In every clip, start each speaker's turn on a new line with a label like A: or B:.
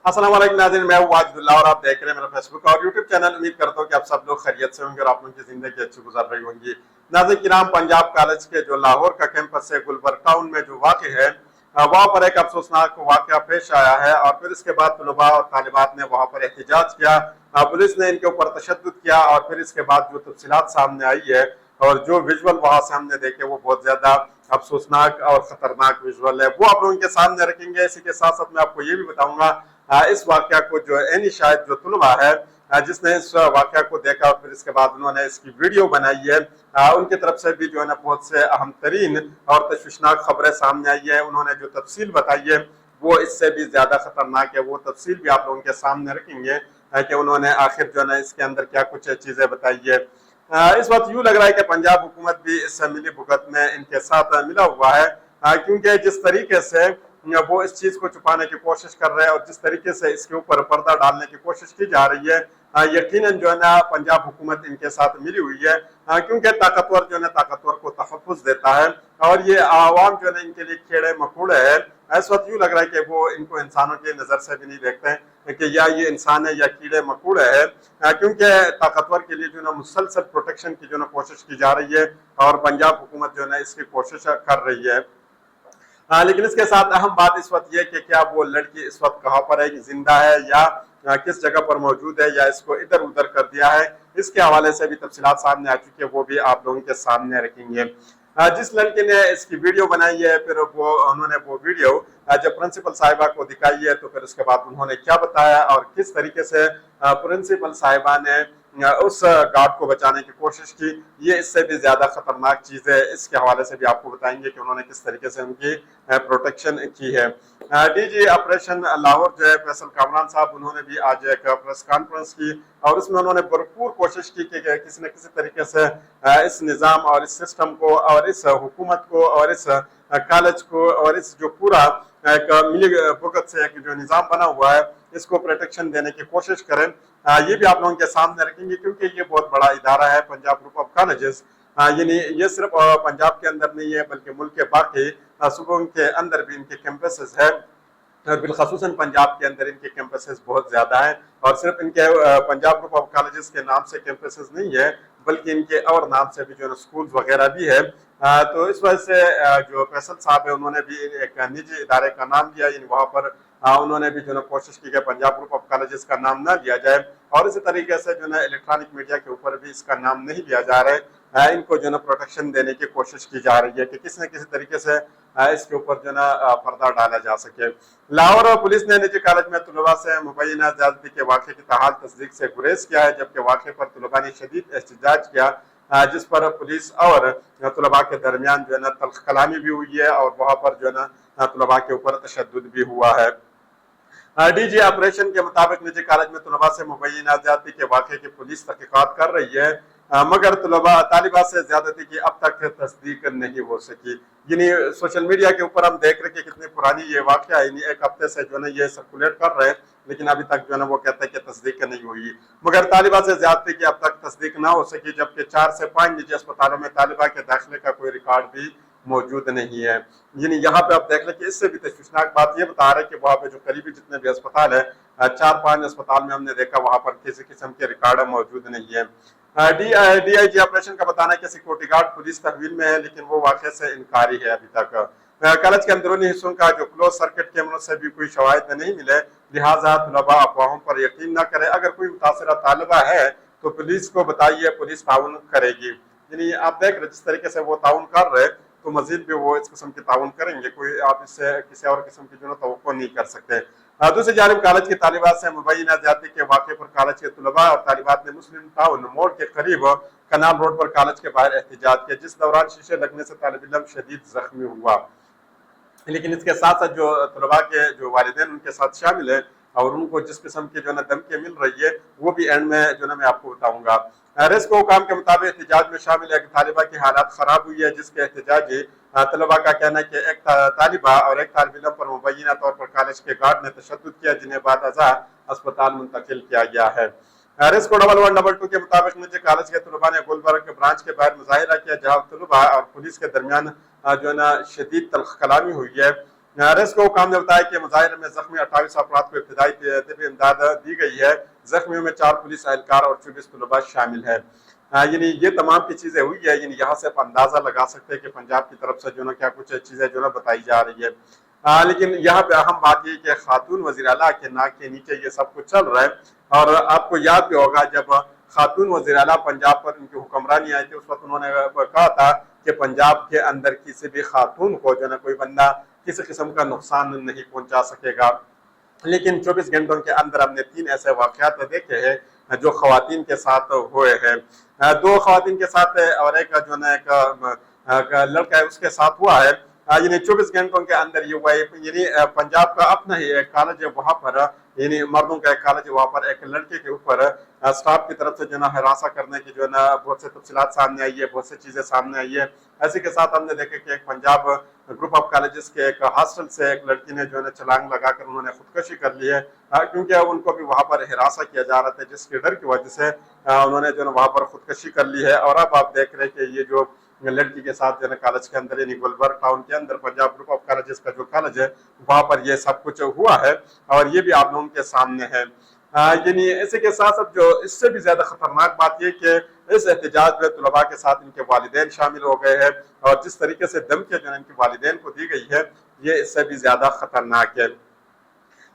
A: अस्सलाम वालेकुम नाज़रीन, मैं हूं वाजिदुल्लाह और आप देख रहे हैं मेरा फेसबुक और यूट्यूब चैनल। उम्मीद करता हूं कि आप सब लोग खैरियत से होंगे और आप लोगों की जिंदगी अच्छी गुजर रही होंगी। नाज़रीन किराम, पंजाब कॉलेज के जो लाहौर का कैंपस है गुलबर्ग टाउन में जो वाक़ है, वहाँ पर एक अफसोसनाक वाक़या पेश आया है और फिर इसके बाद तलबा और तालिबात ने वहाँ पर एहतजाज किया। पुलिस ने इनके ऊपर तशद्दुद किया और फिर इसके बाद जो तफसीलात सामने आई है और जो विजुअल वहाँ से हमने देखे वो बहुत ज्यादा अफसोसनाक और खतरनाक विजुअल है, वो आप लोगों के सामने रखेंगे। इसी के साथ साथ मैं आपको ये भी बताऊंगा इस वाकया को जो एनी शायद जो तुलबा है जिसने इस वाकया को देखा और फिर इसके बाद उन्होंने इसकी वीडियो बनाई है, उनकी तरफ से भी जो है ना बहुत से अहम तरीन और तशवीशनाक खबरें सामने आई है। उन्होंने जो तफसील बताई है वो इससे भी ज्यादा खतरनाक है। वो तफसील भी आप लोगों के सामने रखेंगे कि उन्होंने आखिर जो है ना इसके अंदर क्या कुछ चीजें बताई है। इस वक्त यूं लग रहा है कि पंजाब हुकूमत भी इस मिली भुगत में इनके साथ मिला हुआ है, क्योंकि जिस तरीके से वो इस चीज को छुपाने की कोशिश कर रहे हैं और जिस तरीके से इसके ऊपर पर्दा डालने की कोशिश की जा रही है, यकीनन जो है ना पंजाब हुकूमत इनके साथ मिली हुई है, क्योंकि ताकतवर जो है ना ताकतवर को तहफ़्फ़ुज़ देता है और ये आवाम जो है ना इनके लिए कीड़े मकोड़े है। इस वक्त यूं लग रहा है कि वो इनको इंसानों की नज़र से भी नहीं देखते हैं कि या ये इंसान है या कीड़े मकोड़े है, क्योंकि ताकतवर के लिए जो है ना मुसलसल प्रोटेक्शन की जो है कोशिश की जा रही है और पंजाब हुकूमत जो है ना इसकी कोशिश कर रही है। लेकिन इसके साथ अहम बात इस वक्त ये कि क्या वो लड़की इस वक्त कहाँ पर है, जिंदा है या किस जगह पर मौजूद है या इसको इधर उधर कर दिया है, इसके हवाले से भी तफसीलात सामने आ चुकी है, वो भी आप लोगों के सामने रखेंगे। जिस लड़के ने इसकी वीडियो बनाई है फिर उन्होंने वो वीडियो जब प्रिंसिपल साहिबा को दिखाई है तो फिर उसके बाद उन्होंने क्या बताया और किस तरीके से प्रिंसिपल साहिबा ने उस गार्ड को बचाने की कोशिश की, ये इससे भी ज्यादा खतरनाक चीज है। इसके हवाले से भी आपको बताएंगे कि उन्होंने किस तरीके से उनकी प्रोटेक्शन की है। डीजी ऑपरेशन लाहौर जो है फैसल कामरान साहब, उन्होंने भी आज एक प्रेस कॉन्फ्रेंस की और उसमें उन्होंने भरपूर कोशिश की कि किसी न किसी तरीके से इस निज़ाम और इस सिस्टम को और इस हुकूमत को और इस कॉलेज को और इस जो पूरा एक मिली भुगत से एक जो निज़ाम बना हुआ है इसको प्रोटेक्शन देने की कोशिश करें। ये भी आप लोगों के सामने रखेंगे क्योंकि ये बहुत बड़ा इदारा है पंजाब ग्रुप ऑफ कॉलेजेस। यानी ये सिर्फ पंजाब के अंदर नहीं है बल्कि मुल्क के बाकी सूबों के अंदर भी इनके कैंपसेस है और बिलखसूसन पंजाब के अंदर इनके कैंपसेस बहुत ज्यादा हैं और सिर्फ इनके पंजाब ग्रुप ऑफ कॉलेजेस के नाम से कैंपसेस नहीं है बल्कि इनके और नाम से भी जो है स्कूल वगैरह भी है। तो इस वजह से जो फैसल साहब है उन्होंने भी एक निजी इदारे का नाम लिया, वहाँ पर उन्होंने भी जो है कोशिश की कि पंजाब ग्रुप ऑफ कॉलेजेस का नाम ना लिया जाए और इसी तरीके से जो है इलेक्ट्रॉनिक मीडिया के ऊपर भी इसका नाम नहीं लिया जा रहा है। इनको जो है प्रोटेक्शन देने की कोशिश की जा रही है कि किसी न किसी तरीके से इसके ऊपर जो है पर्दा डाला जा सके। लाहौर पुलिस ने निजी कॉलेज में तलबा से मुबैना ज्यादती के वाक़े की ताहाल तस्दीक से गुरेज किया है, जबकि वाक़े पर तलबा ने शदीद एहतजाज किया, जिस पर पुलिस और तलबा के दरमियान जो है तल्ख कलामी भी हुई है और वहाँ पर जो है तलबा के ऊपर तशद्दुद भी हुआ है। डीजी ऑपरेशन के मुताबिक निजी कॉलेज में तलबा से मुबैना ज्यादती के वाक़े की पुलिस तहकीकात कर रही है, मगर तालिबा से ज्यादती की अब तक तस्दीक नहीं हो सकी। यानी सोशल मीडिया के ऊपर हम देख रहे हैं कि कितनी पुरानी ये वाक़या है, एक हफ्ते से जो है ये सर्कुलेट कर रहे हैं लेकिन अभी तक जो है वो कहते हैं कि तस्दीक नहीं हुई, मगर तालिबा से ज्यादती की अब तक तस्दीक ना हो सकी, जबकि 4 से 5 निजी अस्पतालों में तालिबा के दाखिले का कोई रिकॉर्ड भी मौजूद नहीं है। यानी यहाँ पे आप देख लें कि इससे भी तशवीशनाक बात ये बता रहे हैं कि वहाँ पे जो करीबी जितने भी अस्पताल है 4-5 अस्पताल में हमने देखा वहाँ पर किसी किस्म के रिकॉर्ड मौजूद नहीं है। DIG ऑपरेशन का बताना है कि सिक्योरिटी गार्ड पुलिस तहवील में है लेकिन वो वाक़े से इनकारी है अभी तक। कॉलेज के अंदरूनी हिस्सों का जो क्लोज सर्किट कैमरों से भी कोई शवाहिद नहीं मिले, लिहाजा तलबा अफवाहों पर यकीन न करे। अगर कोई मुतासरा तालिबा है तो पुलिस को बताइए, पुलिस ताउन करेगी। यानी आप देख रहे जिस तरीके से वो ताउन कर रहे तो मजीद भी वो इस किस्म की ताउन करेंगे, कोई आप इससे किसी और किस्म की जो तवक्को नहीं कर सकते। दूसरी जानिब कॉलेज के तालिबात से मुबैना ज्यादती के वाक़े पर कॉलेज के तलबा और तालिबात ने मुस्लिम टाउन मोड़ के करीब कनाल रोड पर कॉलेज के बाहर एहतजाज किया, जिस दौरान शीशे लगने से तालिब इल्म शदीद जख्मी हुआ। लेकिन इसके साथ साथ जो तलबा के जो वालिदैन उनके साथ शामिल है और उनको जिस किस्म की जो है धमकी मिल रही है वो भी एंड में जो है मैं आपको बताऊंगा। रेस्को हुकाम के मुताबिक एहतजाज में शामिल एक तालिबा की हालत खराब हुई है, जिसके एहतजाजी तलबा का कहना है कि एक तालिबा और एक तालिब इल्म पर मुबैना तौर पर कॉलेज के गार्ड ने तशद्दुद किया, जिन्हें बाद अज़ा अस्पताल मुंतकिल किया गया है। रेस्को 1112 के मुताबिक निजी कॉलेज के तलबा ने गुलबर्ग के ब्रांच के बाहर मुजाहिरा किया, जहाँ तलबा और पुलिस के दरमियान जो है ना शदीद तल्ख कलामी हुई है। रेस्क्यू हुकाम ने बताया कि मुजाहिरे में जख्मी 28 अफराद को इब्तदाई तिब्बी इमदाद दी गई है। जख्मियों में 4 पुलिस एहलकार और 24 तलबा शामिल है। यानी ये तमाम की चीज़ें हुई है। यानी यहाँ से आप अंदाज़ा लगा सकते हैं कि पंजाब की तरफ से जो ना क्या कुछ चीज़ें जो ना बताई जा रही है। लेकिन यहाँ पे अहम बात ये कि खातून वज़ीर आला के नाक के नीचे ये सब कुछ चल रहा है। और आपको याद भी होगा जब खातून वज़ीर आला पंजाब पर इनकी हुक्मरानी आई थी, उस वक्त उन्होंने कहा था कि पंजाब के अंदर किसी भी खातून को जो ना कोई बंदा किसी किस्म का नुकसान नहीं पहुंचा सकेगा। लेकिन 24 घंटों के अंदर हमने 3 ऐसे वाक़यात देखे हैं जो खवातीन के साथ हुए हैं। 2 खवातीन के साथ और एक जो ना एक लड़का है उसके साथ हुआ है। यानी 24 घंटों के अंदर ये हुआ है। यानी पंजाब का अपना ही एक कॉलेज है, वहाँ पर यानी मर्दों का एक कॉलेज है, वहाँ पर एक लड़के के ऊपर स्टाफ की तरफ से जो ना हरासा करने की जो ना बहुत से तफसीलात सामने आई है, बहुत सी चीज़ें सामने आई है। ऐसे के साथ हमने देखा कि एक पंजाब ग्रुप ऑफ कॉलेजेस के एक हॉस्टल से एक लड़की ने जो है छलांग लगाकर उन्होंने खुदकशी कर ली है, क्योंकि उनको भी वहाँ पर हिरासा किया जा रहा था, जिसके डर की वजह से उन्होंने जो है वहाँ पर खुदकशी कर ली है। और अब आप देख रहे हैं कि ये जो लड़की के साथ जो है कॉलेज के अंदर यानी गुलबर्ग टाउन के अंदर पंजाब ग्रुप ऑफ कॉलेजेस का जो कॉलेज है वहाँ पर ये सब कुछ हुआ है और ये भी आप लोगों के सामने है। यानी इसी के साथ साथ जो इससे भी ज्यादा खतरनाक बात यह कि इस एहतजाज में तलबा के साथ इनके वालिदैन शामिल हो गए हैं और जिस तरीके से धमकियां जो इनके वालिदैन को दी गई है ये इससे भी ज्यादा खतरनाक है।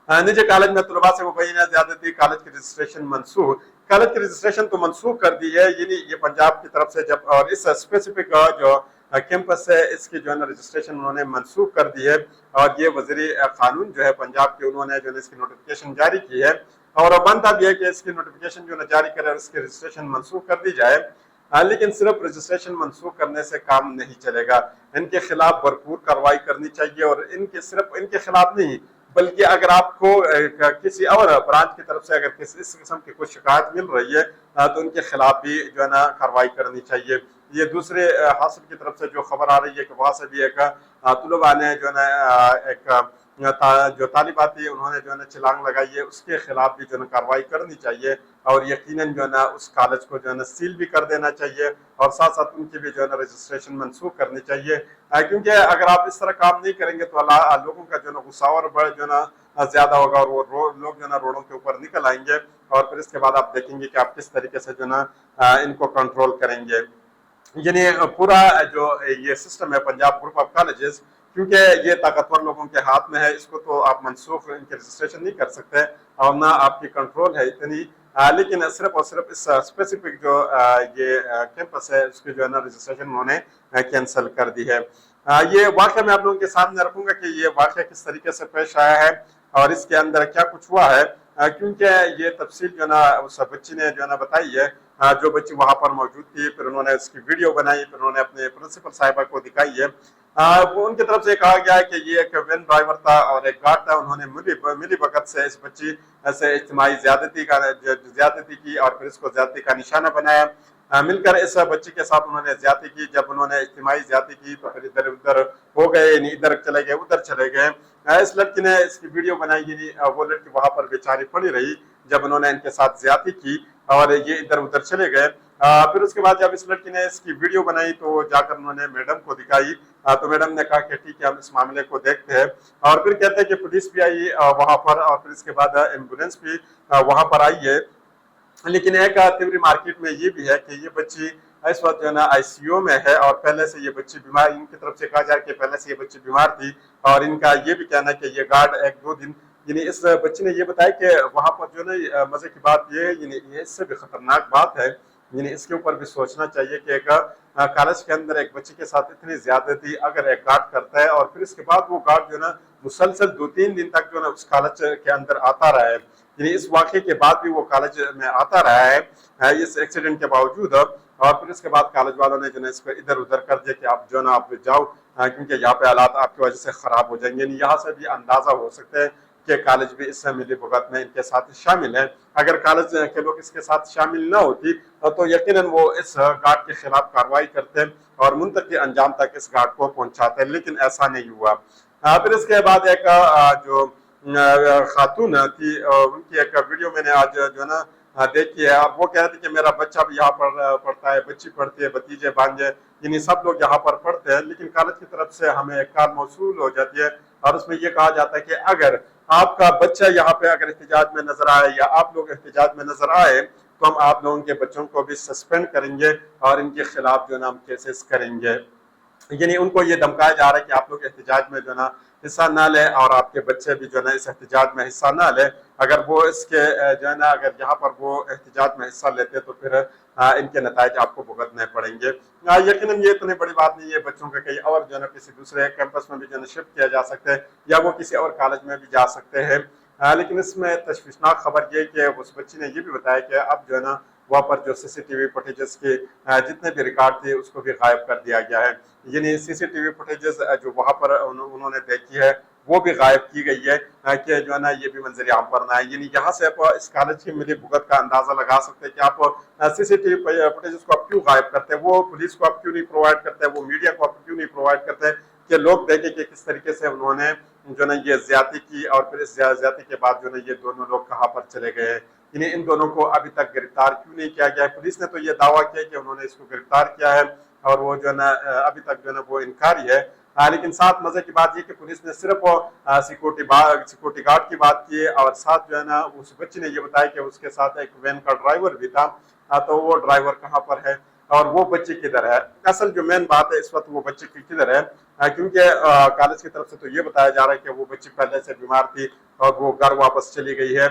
A: निजी कॉलेज में तलबा से मुबैना ज्यादती, कॉलेज की रजिस्ट्रेशन मनसूख। कॉलेज की रजिस्ट्रेशन तो मनसूख कर दी है, यानी ये पंजाब की तरफ से जब और इस स्पेसिफिक जो कैंपस है इसकी जो है रजिस्ट्रेशन उन्होंने मनसूख कर दी है। और ये वज़ीर कानून जो है पंजाब के उन्होंने जो है इसकी नोटिफिकेशन जारी की है और बनता भी है कि इसकी नोटिफिकेशन जो है जारी करे और इसकी रजिस्ट्रेशन मनसूख कर दी जाए। लेकिन सिर्फ रजिस्ट्रेशन मनसूख करने से काम नहीं चलेगा, इनके खिलाफ भरपूर कार्रवाई करनी चाहिए। और इनके सिर्फ इनके खिलाफ नहीं बल्कि अगर आपको किसी और ब्रांच की तरफ से अगर किसी इस किस्म की कुछ शिकायत मिल रही है तो उनके खिलाफ भी जो है ना कार्रवाई करनी चाहिए। ये दूसरे हासिल की तरफ से जो खबर आ रही है कि वहाँ से भी एक तलबा ने जो है ना एक जो तालिबात थी उन्होंने जो है छलांग लगाई है, उसके खिलाफ भी जो है कार्रवाई करनी चाहिए और यकीनन जो है ना उस कॉलेज को जो है सील भी कर देना चाहिए और साथ साथ उनकी भी जो है रजिस्ट्रेशन मनसूख करनी चाहिए। क्योंकि अगर आप इस तरह काम नहीं करेंगे तो लोगों का जो है गुस्सा और बड़ा जो है ना ज्यादा होगा और वो लोग जो है ना रोडों के ऊपर निकल आएंगे और फिर इसके बाद आप देखेंगे कि आप किस तरीके से जो है ना इनको कंट्रोल करेंगे। यानी पूरा जो ये सिस्टम है पंजाब ग्रुप ऑफ कॉलेजेस, क्योंकि ये ताकतवर लोगों के हाथ में है, इसको तो आप मनसूख इनके रजिस्ट्रेशन नहीं कर सकते और ना आपकी कंट्रोल है इतनी। लेकिन सिर्फ और सिर्फ इस स्पेसिफिक जो ये कैंपस है उसकी जो है ना रजिस्ट्रेशन उन्होंने कैंसिल कर दी है। ये वाक़या मैं आप लोगों के सामने रखूंगा कि ये वाक़या किस तरीके से पेश आया है और इसके अंदर क्या कुछ हुआ है, क्योंकि ये तफसील जो ना उस बच्ची ने जो है ना बताई है, जो बच्ची वहां पर मौजूद थी, फिर उन्होंने इसकी वीडियो बनाई, फिर उन्होंने अपने प्रिंसिपल साहिबा को दिखाई है। वो उनकी तरफ से कहा गया है कि ये एक वैन ड्राइवर था और एक गार्ड था, उन्होंने मिली भगत से इस बच्ची से इज्तिमाई ज्यादती की और फिर इसको ज्यादती का निशाना बनाया। मिलकर इस बच्ची के साथ उन्होंने ज्यादती की। जब उन्होंने इज्तिमाई ज्यादती की तो फिर इधर उधर हो गए, इधर चले गए उधर चले गए। इस लड़की ने इसकी वीडियो बनाई, वो लड़की वहां पर बेचारी पड़ी रही जब उन्होंने इनके साथ ज्यादती की और ये इधर उधर चले गए। फिर उसके बाद जब इस लड़की ने इसकी वीडियो बनाई तो जाकर उन्होंने मैडम को दिखाई, तो मैडम ने कहा कि ठीक है हम इस मामले को देखते हैं। और फिर कहते हैं कि पुलिस भी आई वहां पर और फिर इसके बाद एम्बुलेंस भी वहां पर आई है। लेकिन एक तिवरी मार्केट में ये भी है कि ये बच्ची इस वक्त जो है ना आईसीयू में है और पहले से ये बच्ची बीमार, इनकी तरफ से कहा जाए कि पहले से ये बच्ची बीमार थी और इनका ये भी कहना है कि ये गार्ड 1-2 दिन, यानी इस बच्ची ने ये बताया कि वहां पर जो है मजे की बात ये इससे भी खतरनाक बात है, यानी इसके ऊपर भी सोचना चाहिए कि एक कॉलेज के अंदर एक बच्ची के साथ इतनी ज्यादती अगर एक गार्ड करता है और फिर इसके बाद वो गार्ड जो है ना मुसलसल 2-3 दिन तक जो है उस कॉलेज के अंदर आता रहा है, यानी इस वाक़े के बाद भी वो कॉलेज में आता रहा है इस एक्सीडेंट के बावजूद। और फिर इसके बाद कॉलेज वालों ने जो है इसको इधर उधर कर दिया कि आप जो है ना आप जाओ, क्योंकि यहाँ पे हालात आपकी वजह से खराब हो जाएंगे। यहाँ से भी अंदाजा हो सकता है कि कॉलेज भी इससे मिली भुगत में इनके साथ शामिल है। अगर कॉलेज के लोग इसके साथ शामिल ना होती तो यकीनन वो इस गार्ड के खिलाफ कार्रवाई करते और मुंतकी अंजाम तक इस गार्ड को पहुंचाते, लेकिन ऐसा नहीं हुआ। फिर इसके बाद एक जो खातून थी उनकी एक वीडियो मैंने आज जो है ना देखी है। अब वो कह रहे थे कि मेरा बच्चा भी यहाँ पर पढ़ता है, बच्ची पढ़ती है, भतीजे भांजे यानी सब लोग यहाँ पर पढ़ते हैं, लेकिन कॉलेज की तरफ से हमें एक कार मौसूल हो जाती है اور اس میں یہ کہا جاتا ہے کہ اگر آپ کا بچہ یہاں پہ اگر احتجاج میں نظر آئے یا آپ لوگ احتجاج میں نظر آئے تو ہم آپ لوگوں کے بچوں کو بھی سسپینڈ کریں گے اور ان کے خلاف جو ہے نا ہم کیسز کریں گے. یعنی ان کو یہ دھمکایا جا رہا ہے کہ آپ لوگ احتجاج میں جو ہے نا حصہ نہ لیں اور آپ کے بچے بھی جو ہے نا اس احتجاج میں حصہ نہ لیں. اگر وہ اس کے جو ہے نا اگر یہاں پر وہ احتجاج میں حصہ لیتے تو پھر ان کے نتائج آپ کو بھگتنے پڑیں گے. یقیناً یہ اتنی بڑی بات نہیں ہے, بچوں کے کئی اور جو ہے نا کسی دوسرے کیمپس میں بھی جو ہے نا شفٹ کیا جا سکتے ہیں یا وہ کسی اور کالج میں بھی جا سکتے ہیں. لیکن اس میں تشویشناک خبر یہ کہ اس بچی نے یہ بھی بتایا کہ اب جو ہے نا وہاں پر جو سی سی ٹی وی فوٹیجز کے جتنے بھی ریکارڈ تھے اس کو بھی غائب کر دیا گیا ہے. یعنی سی سی ٹی وی فوٹیجز جو وہاں پر انہوں نے دیکھی ہے وہ بھی غائب کی گئی ہے کہ جو ہے نا یہ بھی منظر عام پر نہ آئے. یعنی یہاں سے آپ اس کالج کی ملی بھگت کا اندازہ لگا سکتے ہیں کہ آپ سی سی ٹی وی فوٹیجز کو آپ کیوں غائب کرتے ہیں, وہ پولیس کو آپ کیوں نہیں پرووائڈ کرتے, وہ میڈیا کو آپ کیوں نہیں پرووائڈ کرتے کہ لوگ دیکھیں کہ کس طریقے سے انہوں نے جو نا یہ زیادتی کی اور پھر اس زیادتی کے بعد جو نا یہ دونوں لوگ کہاں پر چلے گئے ہیں. یعنی ان دونوں کو ابھی تک گرفتار کیوں نہیں کیا گیا ہے. پولیس نے تو یہ دعویٰ کیا کہ انہوں نے اس کو گرفتار کیا ہے اور وہ جو ہے نا ابھی تک جو ہے نا وہ انکاری ہے. لیکن ساتھ مزے کی بات یہ کہ پولیس نے صرف سیکورٹی گارڈ کی بات کی اور ساتھ جو ہے نا اس بچی نے یہ بتایا کہ اس کے ساتھ ایک وین کا ڈرائیور بھی تھا, تو وہ ڈرائیور کہاں پر ہے اور وہ بچی کدھر ہے. اصل جو مین بات ہے اس وقت وہ بچی کی کدھر ہے, کیونکہ کالج کی طرف سے تو یہ بتایا جا رہا ہے کہ وہ بچی پہلے سے بیمار تھی اور وہ گھر واپس چلی گئی ہے.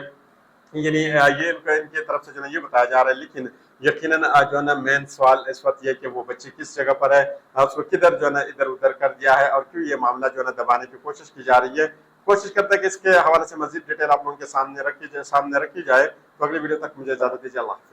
A: یعنی یہ ان کی طرف سے جو ہے یہ بتایا جا رہا ہے. لیکن یقیناً جو ہے نا مین سوال اس وقت یہ کہ وہ بچی کس جگہ پر ہے, اس کو کدھر جو ہے نا ادھر ادھر کر دیا ہے اور کیوں یہ معاملہ جو ہے نا دبانے کی کوشش کی جا رہی ہے. کوشش کرتے ہیں کہ اس کے حوالے سے مزید ڈیٹیل آپ لوگوں کے سامنے رکھی جائے. تو اگلی ویڈیو تک مجھے اجازت دیجیے. اللہ حافظ.